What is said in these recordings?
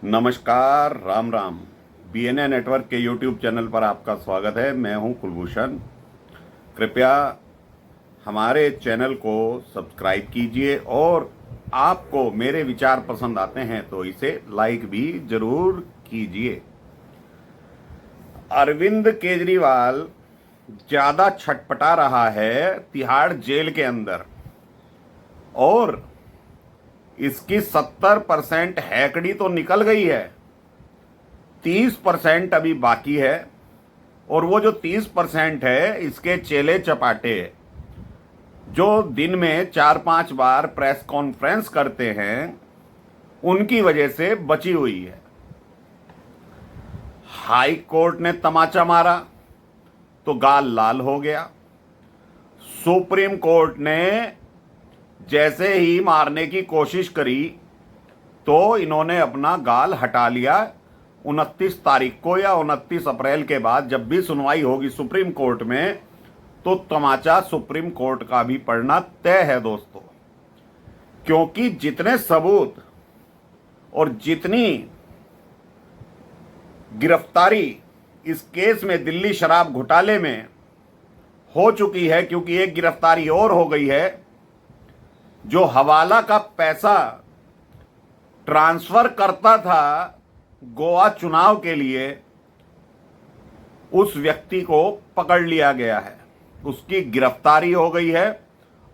नमस्कार, Ram Ram. BNA network के YouTube channel पर आपका स्वागत है। मैं हूं कुलभूषण। कृपया हमारे चैनल को सब्सक्राइब कीजिए और आपको मेरे विचार पसंद आते हैं तो इसे लाइक भी जरूर कीजिए। अरविंद केजरीवाल ज़्यादा छटपटा रहा है तिहाड़ जेल के अंदर और इसकी 70% हैकड़ी तो निकल गई है, 30% अभी बाकी है। और वो जो 30% है इसके चेले चपाटे जो दिन में 4-5 बार प्रेस कॉन्फ्रेंस करते हैं उनकी वजह से बची हुई है। हाई कोर्ट ने तमाचा मारा तो गाल लाल हो गया। सुप्रीम कोर्ट ने जैसे ही मारने की कोशिश करी तो इन्होंने अपना गाल हटा लिया। 29 तारीख को या 29 अप्रैल के बाद जब भी सुनवाई होगी सुप्रीम कोर्ट में तो तमाचा सुप्रीम कोर्ट का भी पड़ना तय है दोस्तों, क्योंकि जितने सबूत और जितनी गिरफ्तारी इस केस में दिल्ली शराब घोटाले में हो चुकी है, क्योंकि एक गिरफ्तारी और हो गई है। जो हवाला का पैसा ट्रांसफर करता था गोवा चुनाव के लिए, उस व्यक्ति को पकड़ लिया गया है, उसकी गिरफ्तारी हो गई है।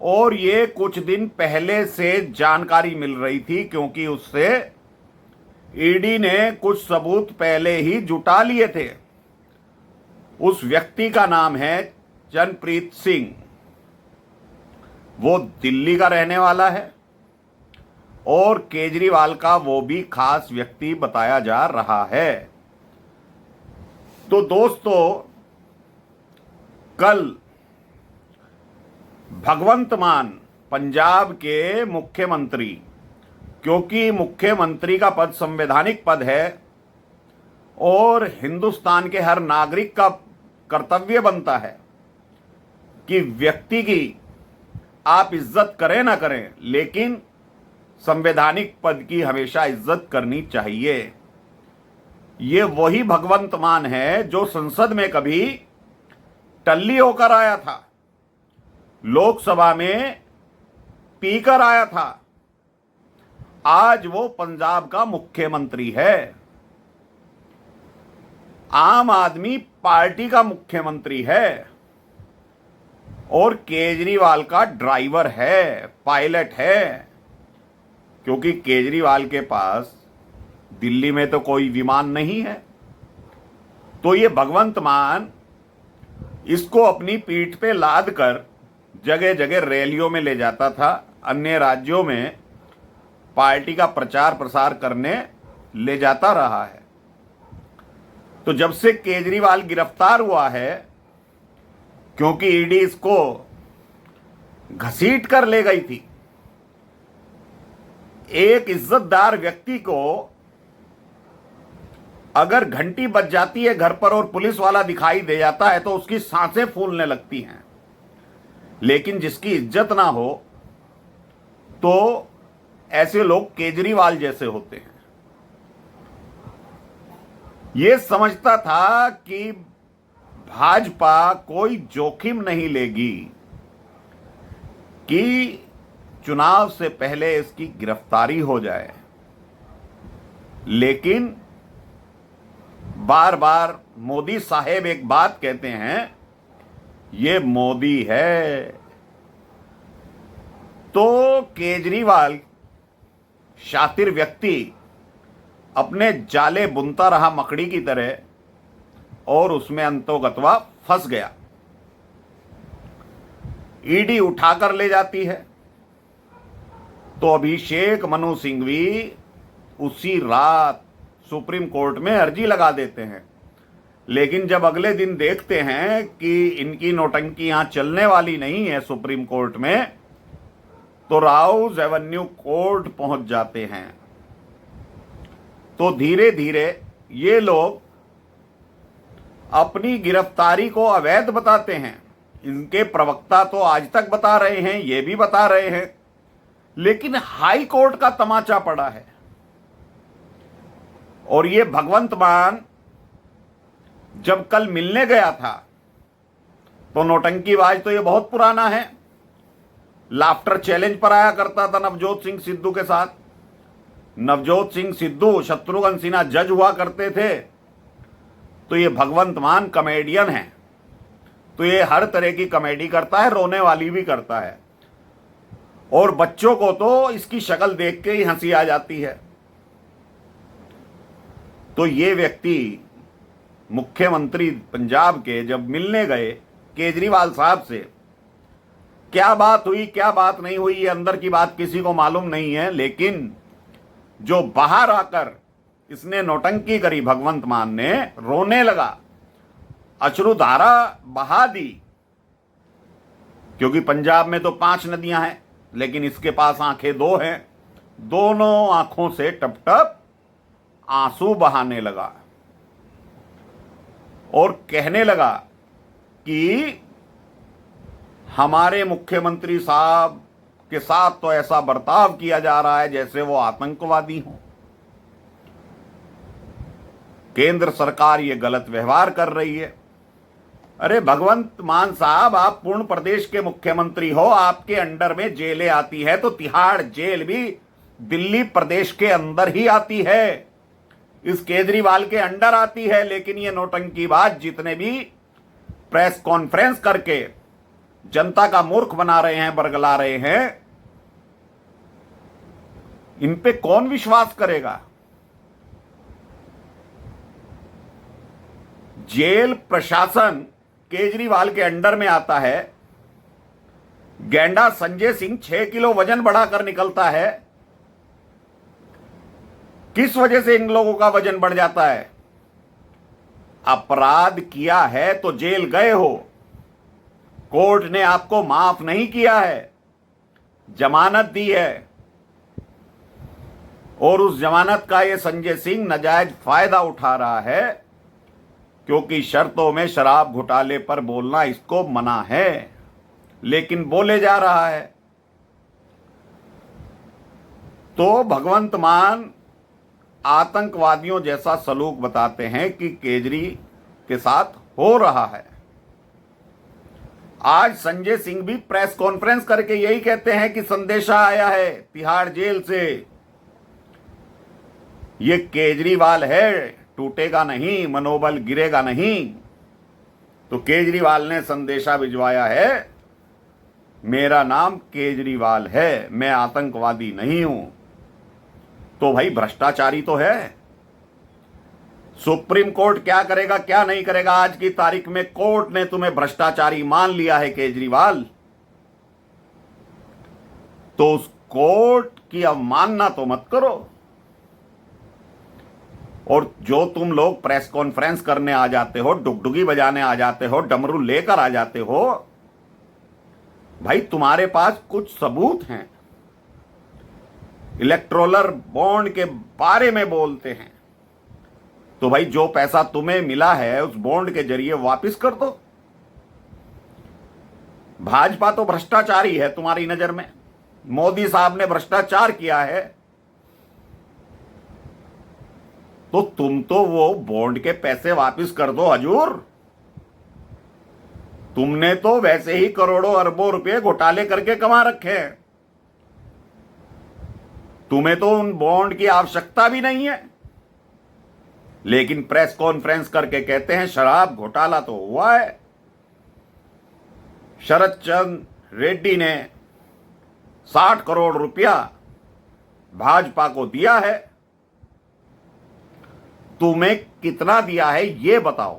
और ये कुछ दिन पहले से जानकारी मिल रही थी, क्योंकि उससे ईडी ने कुछ सबूत पहले ही जुटा लिए थे। उस व्यक्ति का नाम है चरणप्रीत सिंह। वो दिल्ली का रहने वाला है और केजरीवाल का वो भी खास व्यक्ति बताया जा रहा है। तो दोस्तों, कल भगवंत मान पंजाब के मुख्यमंत्री, क्योंकि मुख्यमंत्री का पद संवैधानिक पद है और हिंदुस्तान के हर नागरिक का कर्तव्य बनता है कि व्यक्ति की आप इज्जत करें ना करें, लेकिन संवैधानिक पद की हमेशा इज्जत करनी चाहिए। ये वही भगवंत मान है जो संसद में कभी टल्ली होकर आया था, लोकसभा में पीकर आया था। आज वो पंजाब का मुख्यमंत्री है, आम आदमी पार्टी का मुख्यमंत्री है और केजरीवाल का ड्राइवर है, पायलट है। क्योंकि केजरीवाल के पास दिल्ली में तो कोई विमान नहीं है, तो ये भगवंत मान इसको अपनी पीठ पे लाद कर जगह जगह रैलियों में ले जाता था, अन्य राज्यों में पार्टी का प्रचार प्रसार करने ले जाता रहा है। तो जब से केजरीवाल गिरफ्तार हुआ है, क्योंकि ईडी इसको घसीट कर ले गई थी, एक इज्जतदार व्यक्ति को अगर घंटी बज जाती है घर पर और पुलिस वाला दिखाई दे जाता है तो उसकी सांसें फूलने लगती हैं। लेकिन जिसकी इज्जत ना हो तो ऐसे लोग केजरीवाल जैसे होते हैं। यह समझता था कि भाजपा कोई जोखिम नहीं लेगी कि चुनाव से पहले इसकी गिरफ्तारी हो जाए, लेकिन बार बार मोदी साहेब एक बात कहते हैं, ये मोदी है। तो केजरीवाल शातिर व्यक्ति अपने जाले बुनता रहा मकड़ी की तरह और उसमें अंतोगत्वा फंस गया। ईडी उठाकर ले जाती है तो अभिषेक मनु सिंघवी उसी रात सुप्रीम कोर्ट में अर्जी लगा देते हैं। लेकिन जब अगले दिन देखते हैं कि इनकी नौटंकी यहां चलने वाली नहीं है सुप्रीम कोर्ट में, तो राउज एवेन्यू कोर्ट पहुंच जाते हैं। तो धीरे धीरे ये लोग अपनी गिरफ्तारी को अवैध बताते हैं। इनके प्रवक्ता तो आज तक बता रहे हैं, ये भी बता रहे हैं, लेकिन हाई कोर्ट का तमाचा पड़ा है। और ये भगवंत मान जब कल मिलने गया था तो नौटंकीबाज तो ये बहुत पुराना है, लाफ्टर चैलेंज पर आया करता था नवजोत सिंह सिद्धू के साथ। नवजोत सिंह सिद्धू, शत्रुघ्न सिन्हा जज हुआ करते थे, तो ये भगवंत मान कॉमेडियन है, तो ये हर तरह की कॉमेडी करता है, रोने वाली भी करता है, और बच्चों को तो इसकी शक्ल देख के ही हंसी आ जाती है। तो ये व्यक्ति मुख्यमंत्री पंजाब के जब मिलने गए केजरीवाल साहब से, क्या बात हुई क्या बात नहीं हुई, ये अंदर की बात किसी को मालूम नहीं है, लेकिन जो बाहर आकर इसने नौटंकी करी, भगवंत मान ने रोने लगा, अश्रुधारा बहा दी, क्योंकि पंजाब में तो 5 नदियां हैं, लेकिन इसके पास आंखें 2 हैं, दोनों आंखों से टप टप आंसू बहाने लगा और कहने लगा कि हमारे मुख्यमंत्री साहब के साथ तो ऐसा बर्ताव किया जा रहा है जैसे वो आतंकवादी हों। केंद्र सरकार ये गलत व्यवहार कर रही है। अरे भगवंत मान साहब, आप पूर्ण प्रदेश के मुख्यमंत्री हो, आपके अंडर में जेलें आती है, तो तिहाड़ जेल भी दिल्ली प्रदेश के अंदर ही आती है, इस केजरीवाल के अंडर आती है। लेकिन ये नौटंकीबाज जितने भी प्रेस कॉन्फ्रेंस करके जनता का मूर्ख बना रहे हैं, बरगला रहे हैं, इन पे कौन विश्वास करेगा। जेल प्रशासन केजरीवाल के अंडर में आता है, गैंडा संजय सिंह 6 किलो वजन बढ़ाकर निकलता है। किस वजह से इन लोगों का वजन बढ़ जाता है? अपराध किया है तो जेल गए हो, कोर्ट ने आपको माफ नहीं किया है, जमानत दी है, और उस जमानत का ये संजय सिंह नाजायज फायदा उठा रहा है, क्योंकि शर्तों में शराब घोटाले पर बोलना इसको मना है, लेकिन बोले जा रहा है। तो भगवंत मान आतंकवादियों जैसा सलूक बताते हैं कि केजरी के साथ हो रहा है। आज संजय सिंह भी प्रेस कॉन्फ्रेंस करके यही कहते हैं कि संदेशा आया है तिहाड़ जेल से, ये केजरीवाल है, टूटेगा नहीं, मनोबल गिरेगा नहीं। तो केजरीवाल ने संदेशा भिजवाया है, मेरा नाम केजरीवाल है, मैं आतंकवादी नहीं हूं। तो भाई भ्रष्टाचारी तो है। सुप्रीम कोर्ट क्या करेगा क्या नहीं करेगा, आज की तारीख में कोर्ट ने तुम्हें भ्रष्टाचारी मान लिया है केजरीवाल, तो उस कोर्ट की अवमानना तो मत करो। और जो तुम लोग प्रेस कॉन्फ्रेंस करने आ जाते हो, डुगडुगी बजाने आ जाते हो, डमरू लेकर आ जाते हो, भाई तुम्हारे पास कुछ सबूत हैं, इलेक्टोरल बॉन्ड के बारे में बोलते हैं, तो भाई जो पैसा तुम्हें मिला है उस बॉन्ड के जरिए वापस कर दो। भाजपा तो भ्रष्टाचारी है तुम्हारी नजर में, मोदी साहब ने भ्रष्टाचार किया है, तो तुम तो वो बॉन्ड के पैसे वापस कर दो हजूर। तुमने तो वैसे ही करोड़ों अरबों रुपए घोटाले करके कमा रखे हैं, तुम्हें तो उन बॉन्ड की आवश्यकता भी नहीं है, लेकिन प्रेस कॉन्फ्रेंस करके कहते हैं शराब घोटाला तो हुआ है। शरद चंद्र रेड्डी ने 60 करोड़ रुपया भाजपा को दिया है, तुम्हें कितना दिया है ये बताओ।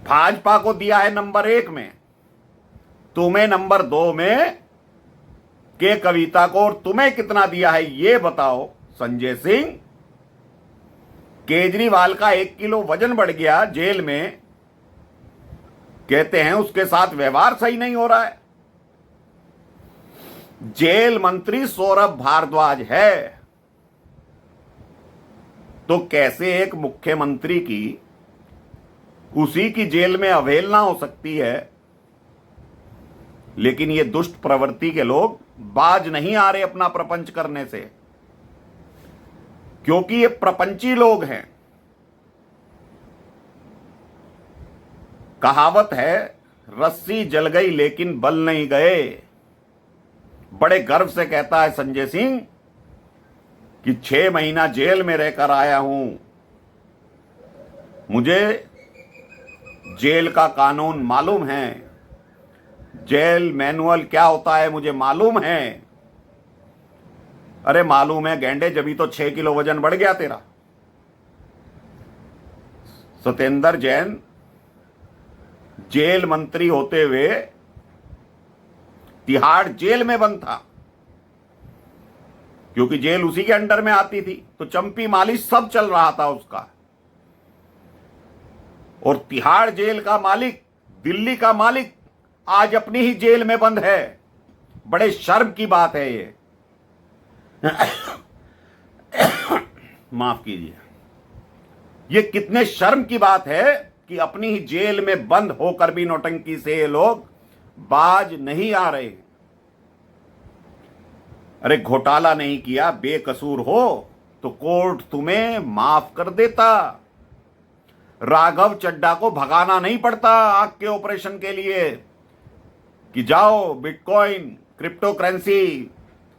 भाजपा को दिया है नंबर 1 में, तुम्हें नंबर 2 में के कविता को, और तुम्हें कितना दिया है ये बताओ। संजय सिंह, केजरीवाल का 1 किलो वजन बढ़ गया जेल में, कहते हैं उसके साथ व्यवहार सही नहीं हो रहा है। जेल मंत्री सौरभ भारद्वाज है, तो कैसे एक मुख्यमंत्री की उसी की जेल में अवहेलना हो सकती है। लेकिन ये दुष्ट प्रवृत्ति के लोग बाज नहीं आ रहे अपना प्रपंच करने से। क्योंकि ये प्रपंची लोग हैं। कहावत है, रस्सी जल गई लेकिन बल नहीं गए। बड़े गर्व से कहता है संजय सिंह कि 6 महीना जेल में रहकर आया हूं, मुझे जेल का कानून मालूम है, जेल मैनुअल क्या होता है मुझे मालूम है। अरे मालूम है गेंडे, जब तो 6 किलो वजन बढ़ गया तेरा। सत्येंद्र जैन जेल मंत्री होते हुए तिहाड़ जेल में बंद था, क्योंकि जेल उसी के अंडर में आती थी, तो चंपी मालिश सब चल रहा था उसका। और तिहाड़ जेल का मालिक, दिल्ली का मालिक आज अपनी ही जेल में बंद है। बड़े शर्म की बात है ये। माफ कीजिए, ये कितने शर्म की बात है कि अपनी ही जेल में बंद होकर भी नौटंकी से ये लोग बाज नहीं आ रहे। अरे घोटाला नहीं किया, बेकसूर हो तो कोर्ट तुम्हें माफ कर देता। राघव चड्ढा को भगाना नहीं पड़ता आग के ऑपरेशन के लिए कि जाओ बिटकॉइन, क्रिप्टो करेंसी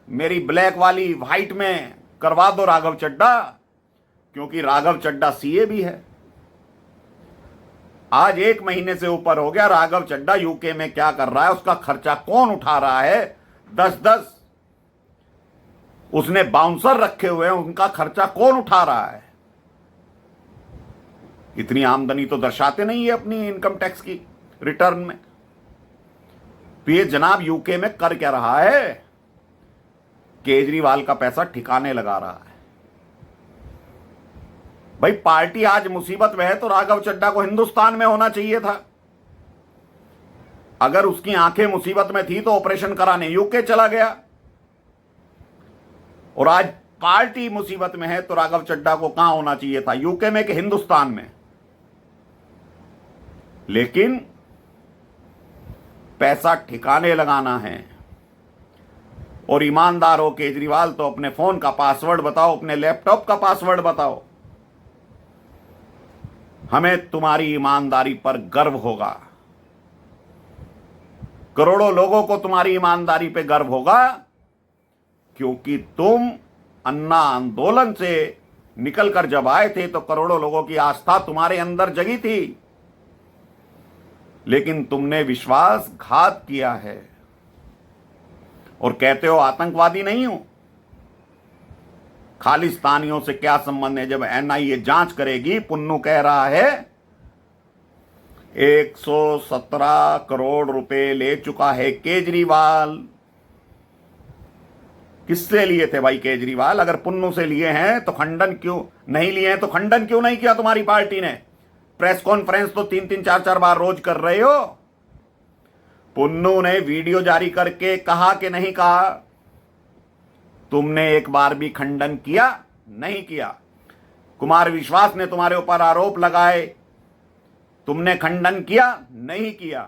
मेरी ब्लैक वाली व्हाइट में करवा दो राघव चड्ढा, क्योंकि राघव चड्ढा सीए भी है। आज 1 महीने से ऊपर हो गया, राघव चड्ढा यूके में क्या कर रहा है, उसका खर्चा कौन उठा रहा है। 10-10 उसने बाउंसर रखे हुए हैं, उनका खर्चा कौन उठा रहा है। इतनी आमदनी तो दर्शाते नहीं है अपनी इनकम टैक्स की रिटर्न में। तो ये जनाब यूके में कर क्या रहा है, केजरीवाल का पैसा ठिकाने लगा रहा है। भाई पार्टी आज मुसीबत में है तो राघव चड्ढा को हिंदुस्तान में होना चाहिए था। अगर उसकी आंखें मुसीबत में थी तो ऑपरेशन कराने यूके चला गया, और आज पार्टी मुसीबत में है तो राघव चड्ढा को कहां होना चाहिए था, यूके में कि हिंदुस्तान में। लेकिन पैसा ठिकाने लगाना है। और ईमानदार हो केजरीवाल तो अपने फोन का पासवर्ड बताओ, अपने लैपटॉप का पासवर्ड बताओ, हमें तुम्हारी ईमानदारी पर गर्व होगा। करोड़ों लोगों को तुम्हारी ईमानदारी पे गर्व होगा, क्योंकि तुम अन्ना आंदोलन से निकलकर जब आए थे तो करोड़ों लोगों की आस्था तुम्हारे अंदर जगी थी, लेकिन तुमने विश्वासघात किया है और कहते हो आतंकवादी नहीं हूं। खालिस्तानियों से क्या संबंध है। जब एनआईए जांच करेगी, पुन्नू कह रहा है 117 करोड़ रुपए ले चुका है केजरीवाल। किससे लिए थे भाई केजरीवाल? अगर पुन्नू से लिए हैं तो खंडन क्यों नहीं लिए हैं, तो खंडन क्यों नहीं किया तुम्हारी पार्टी ने? प्रेस कॉन्फ्रेंस तो 3-3 4-4 बार रोज कर रहे हो। पुन्नू ने वीडियो जारी करके कहा कि नहीं कहा? तुमने एक बार भी खंडन किया? नहीं किया। कुमार विश्वास ने तुम्हारे ऊपर आरोप लगाए, तुमने खंडन किया? नहीं किया,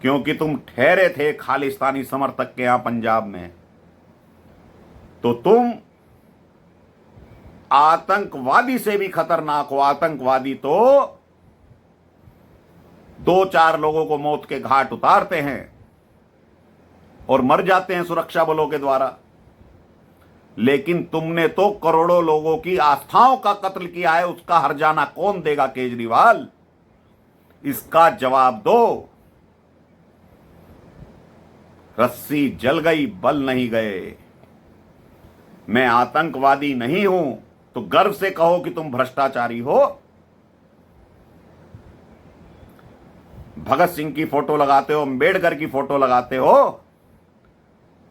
क्योंकि तुम ठहरे थे खालिस्तानी समर्थक के यहां पंजाब में। तो तुम आतंकवादी से भी खतरनाक हो। आतंकवादी तो 2-4 लोगों को मौत के घाट उतारते हैं और मर जाते हैं सुरक्षा बलों के द्वारा, लेकिन तुमने तो करोड़ों लोगों की आस्थाओं का कत्ल किया है। उसका हर्जाना कौन देगा केजरीवाल? इसका जवाब दो। रस्सी जल गई, बल नहीं गए। मैं आतंकवादी नहीं हूं तो गर्व से कहो कि तुम भ्रष्टाचारी हो। भगत सिंह की फोटो लगाते हो, अंबेडकर की फोटो लगाते हो,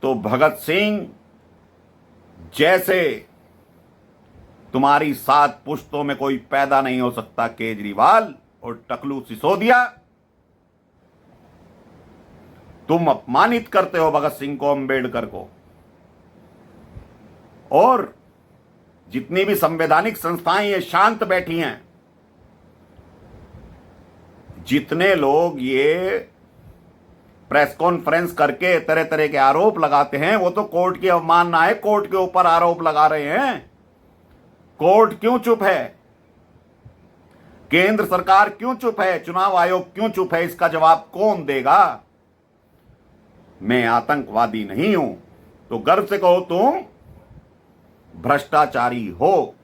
तो भगत सिंह जैसे तुम्हारी 7 पुश्तों में कोई पैदा नहीं हो सकता केजरीवाल और टकलू सिसोदिया। तुम अपमानित करते हो भगत सिंह को, अंबेडकर को। और जितनी भी संवैधानिक संस्थाएं ये शांत बैठी हैं, जितने लोग ये प्रेस कॉन्फ्रेंस करके तरह तरह के आरोप लगाते हैं, वो तो कोर्ट की अवमानना है, कोर्ट के ऊपर आरोप लगा रहे हैं। कोर्ट क्यों चुप है? केंद्र सरकार क्यों चुप है? चुनाव आयोग क्यों चुप है? इसका जवाब कौन देगा? मैं आतंकवादी नहीं हूं तो गर्व से कहो तुम भ्रष्टाचारी हो।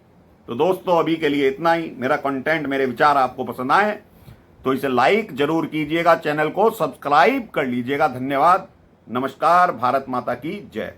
तो दोस्तों अभी के लिए इतना ही। मेरा कंटेंट, मेरे विचार आपको पसंद आए तो इसे लाइक जरूर कीजिएगा, चैनल को सब्सक्राइब कर लीजिएगा। धन्यवाद। नमस्कार। भारत माता की जय।